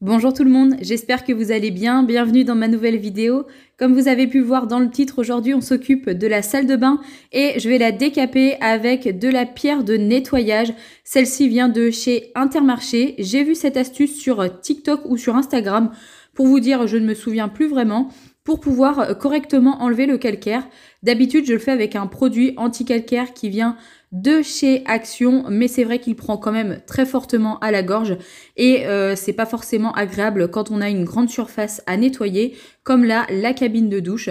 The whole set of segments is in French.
Bonjour tout le monde, j'espère que vous allez bien, bienvenue dans ma nouvelle vidéo. Comme vous avez pu voir dans le titre, aujourd'hui on s'occupe de la salle de bain et je vais la décaper avec de la pierre de nettoyage. Celle-ci vient de chez Intermarché. J'ai vu cette astuce sur TikTok ou sur Instagram. Pour vous dire, je ne me souviens plus vraiment. Pour pouvoir correctement enlever le calcaire. D'habitude, je le fais avec un produit anti-calcaire qui vient de chez Action, mais c'est vrai qu'il prend quand même très fortement à la gorge et c'est pas forcément agréable quand on a une grande surface à nettoyer, comme là, la cabine de douche.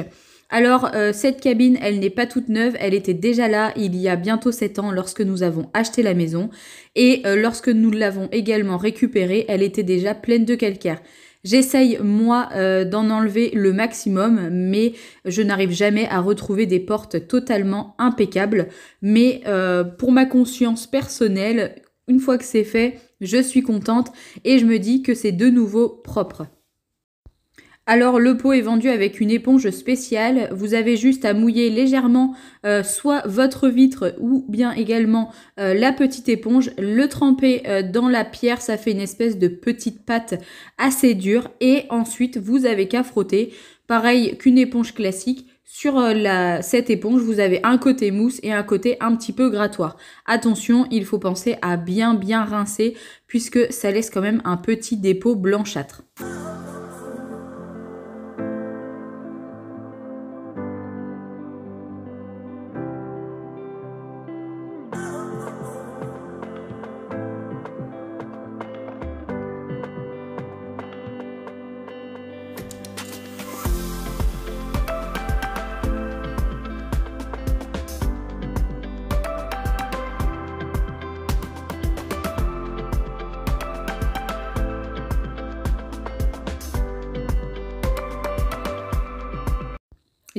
Alors, cette cabine, elle n'est pas toute neuve, elle était déjà là il y a bientôt 7 ans lorsque nous avons acheté la maison et lorsque nous l'avons également récupérée, elle était déjà pleine de calcaire. J'essaye, moi, d'en enlever le maximum, mais je n'arrive jamais à retrouver des portes totalement impeccables. Mais pour ma conscience personnelle, une fois que c'est fait, je suis contente et je me dis que c'est de nouveau propre. Alors le pot est vendu avec une éponge spéciale, vous avez juste à mouiller légèrement soit votre vitre ou bien également la petite éponge, le tremper dans la pierre, ça fait une espèce de petite pâte assez dure et ensuite vous avez qu'à frotter, pareil qu'une éponge classique. Sur cette éponge, vous avez un côté mousse et un côté un petit peu grattoir. Attention, il faut penser à bien rincer puisque ça laisse quand même un petit dépôt blanchâtre.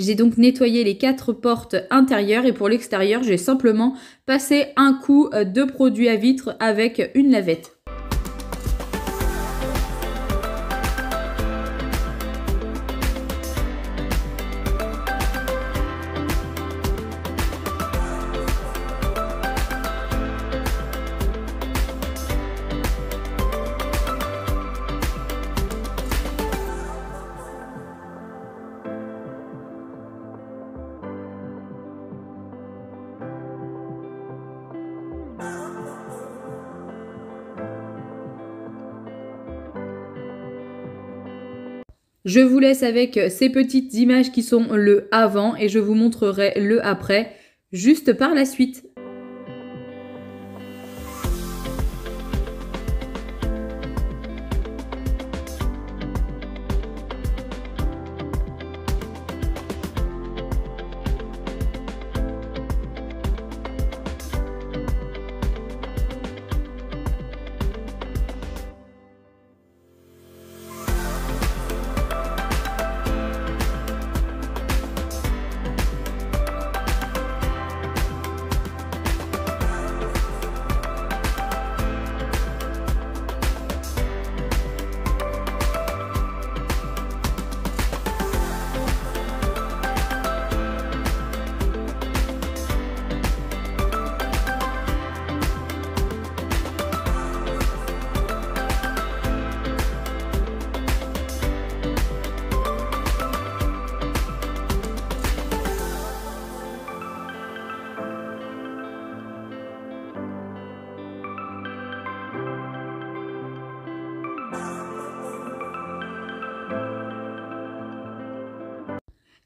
J'ai donc nettoyé les 4 portes intérieures et pour l'extérieur, j'ai simplement passé un coup de produit à vitre avec une lavette. Je vous laisse avec ces petites images qui sont le avant et je vous montrerai le après juste par la suite.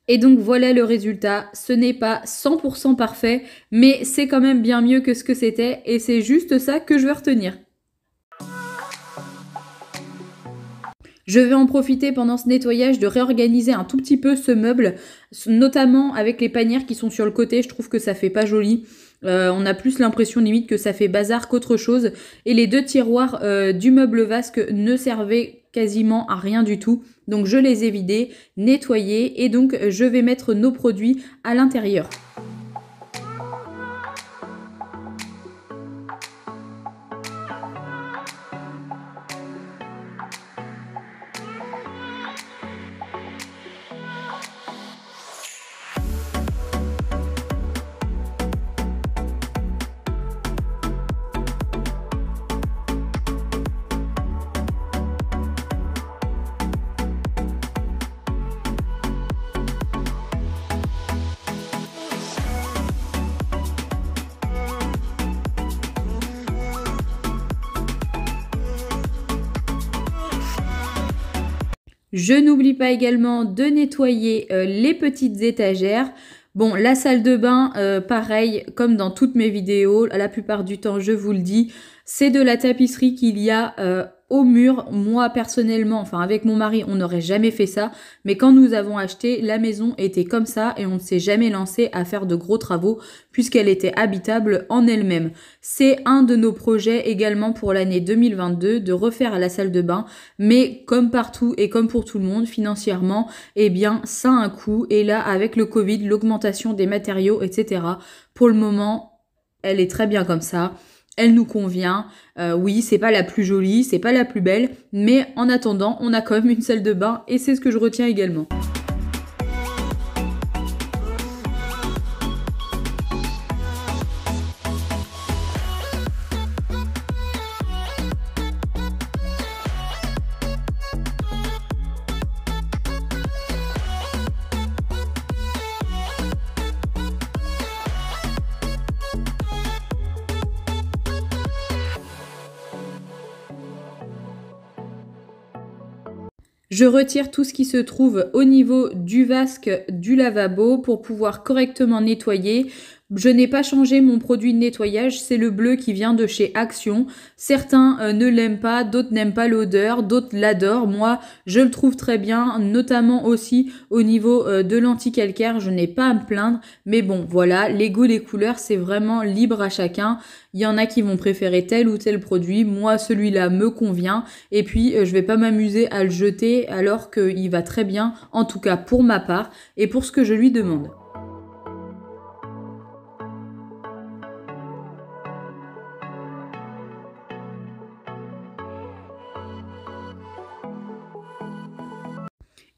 Et donc voilà le résultat, ce n'est pas 100% parfait, mais c'est quand même bien mieux que ce que c'était et c'est juste ça que je veux retenir. Je vais en profiter pendant ce nettoyage de réorganiser un tout petit peu ce meuble, notamment avec les panières qui sont sur le côté, je trouve que ça fait pas joli. On a plus l'impression limite que ça fait bazar qu'autre chose. Et les 2 tiroirs du meuble vasque ne servaient quasiment à rien du tout. Donc je les ai vidés, nettoyés et donc je vais mettre nos produits à l'intérieur. Je n'oublie pas également de nettoyer les petites étagères. Bon, la salle de bain, pareil, comme dans toutes mes vidéos, la plupart du temps, je vous le dis, c'est de la tapisserie qu'il y a au mur. Moi, personnellement, enfin avec mon mari, on n'aurait jamais fait ça. Mais quand nous avons acheté, la maison était comme ça et on ne s'est jamais lancé à faire de gros travaux puisqu'elle était habitable en elle-même. C'est un de nos projets également pour l'année 2022 de refaire la salle de bain. Mais comme partout et comme pour tout le monde, financièrement, eh bien, ça a un coût. Et là, avec le Covid, l'augmentation des matériaux, etc., pour le moment, elle est très bien comme ça. Elle nous convient. Oui, c'est pas la plus jolie, c'est pas la plus belle, mais en attendant, on a quand même une salle de bain et c'est ce que je retiens également. Je retire tout ce qui se trouve au niveau du vasque du lavabo pour pouvoir correctement nettoyer. Je n'ai pas changé mon produit de nettoyage, c'est le bleu qui vient de chez Action. Certains ne l'aiment pas, d'autres n'aiment pas l'odeur, d'autres l'adorent. Moi, je le trouve très bien, notamment aussi au niveau de l'anti-calcaire, je n'ai pas à me plaindre. Mais bon, voilà, les goûts, les couleurs, c'est vraiment libre à chacun. Il y en a qui vont préférer tel ou tel produit. Moi, celui-là me convient. Et puis, je vais pas m'amuser à le jeter alors qu'il va très bien, en tout cas pour ma part et pour ce que je lui demande.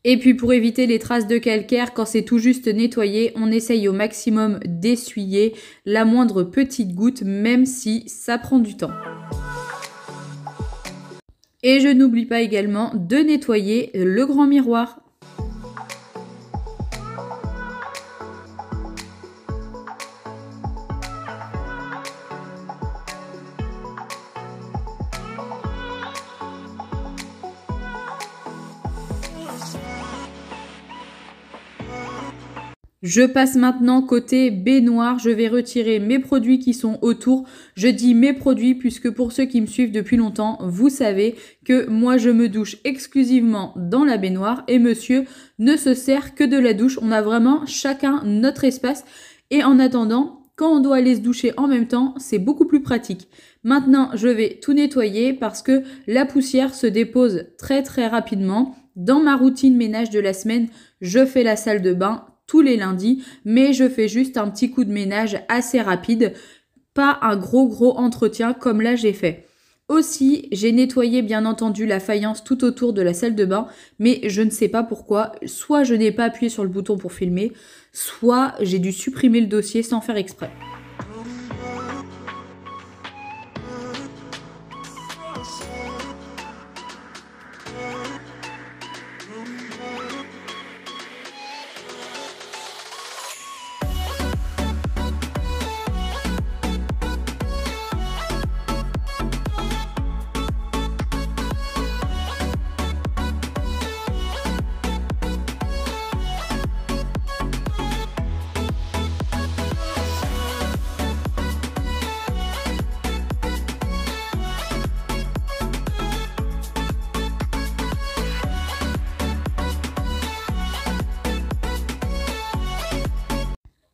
Et puis pour éviter les traces de calcaire, quand c'est tout juste nettoyé, on essaye au maximum d'essuyer la moindre petite goutte, même si ça prend du temps. Et je n'oublie pas également de nettoyer le grand miroir. Je passe maintenant côté baignoire, je vais retirer mes produits qui sont autour. Je dis mes produits puisque pour ceux qui me suivent depuis longtemps, vous savez que moi je me douche exclusivement dans la baignoire et monsieur ne se sert que de la douche. On a vraiment chacun notre espace et en attendant, quand on doit aller se doucher en même temps, c'est beaucoup plus pratique. Maintenant, je vais tout nettoyer parce que la poussière se dépose très très rapidement. Dans ma routine ménage de la semaine, je fais la salle de bain tous les lundis, mais je fais juste un petit coup de ménage assez rapide, pas un gros entretien comme là j'ai fait. Aussi, j'ai nettoyé bien entendu la faïence tout autour de la salle de bain, mais je ne sais pas pourquoi, soit je n'ai pas appuyé sur le bouton pour filmer, soit j'ai dû supprimer le dossier sans faire exprès.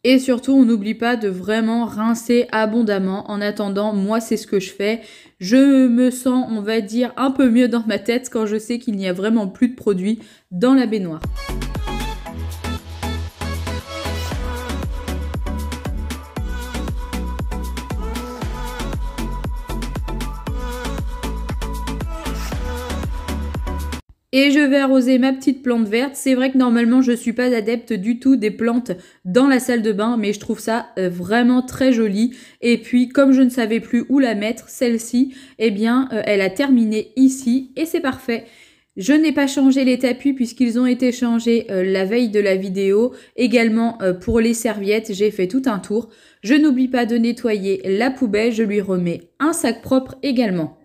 Et surtout, on n'oublie pas de vraiment rincer abondamment. En attendant, moi, c'est ce que je fais. Je me sens, on va dire, un peu mieux dans ma tête quand je sais qu'il n'y a vraiment plus de produits dans la baignoire. Et je vais arroser ma petite plante verte. C'est vrai que normalement, je ne suis pas adepte du tout des plantes dans la salle de bain, mais je trouve ça vraiment très joli. Et puis, comme je ne savais plus où la mettre, celle-ci, eh bien, elle a terminé ici et c'est parfait. Je n'ai pas changé les tapis puisqu'ils ont été changés la veille de la vidéo. Également, pour les serviettes, j'ai fait tout un tour. Je n'oublie pas de nettoyer la poubelle. Je lui remets un sac propre également.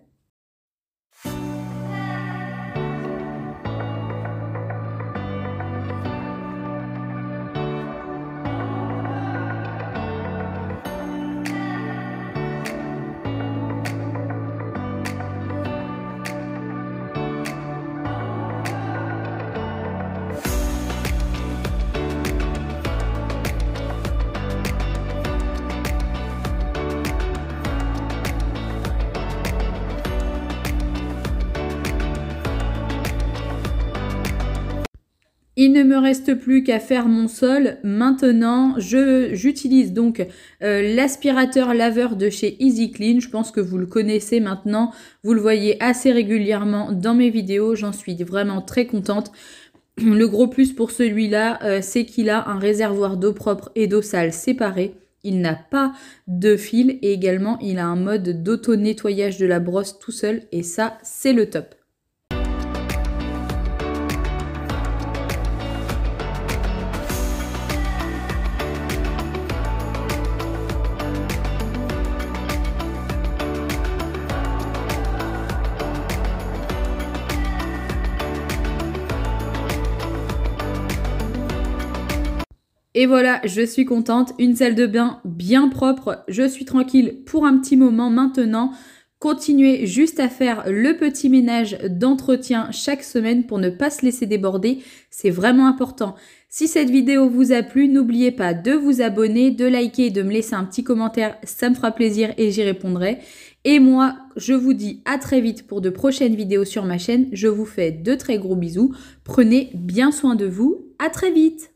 Il ne me reste plus qu'à faire mon sol. Maintenant, j'utilise donc l'aspirateur laveur de chez Easy Clean. Je pense que vous le connaissez maintenant. Vous le voyez assez régulièrement dans mes vidéos. J'en suis vraiment très contente. Le gros plus pour celui-là, c'est qu'il a un réservoir d'eau propre et d'eau sale séparé. Il n'a pas de fil et également il a un mode d'auto-nettoyage de la brosse tout seul et ça, c'est le top. Et voilà, je suis contente, une salle de bain bien propre, je suis tranquille pour un petit moment maintenant. Continuez juste à faire le petit ménage d'entretien chaque semaine pour ne pas se laisser déborder, c'est vraiment important. Si cette vidéo vous a plu, n'oubliez pas de vous abonner, de liker et de me laisser un petit commentaire, ça me fera plaisir et j'y répondrai. Et moi, je vous dis à très vite pour de prochaines vidéos sur ma chaîne, je vous fais de très gros bisous, prenez bien soin de vous, à très vite!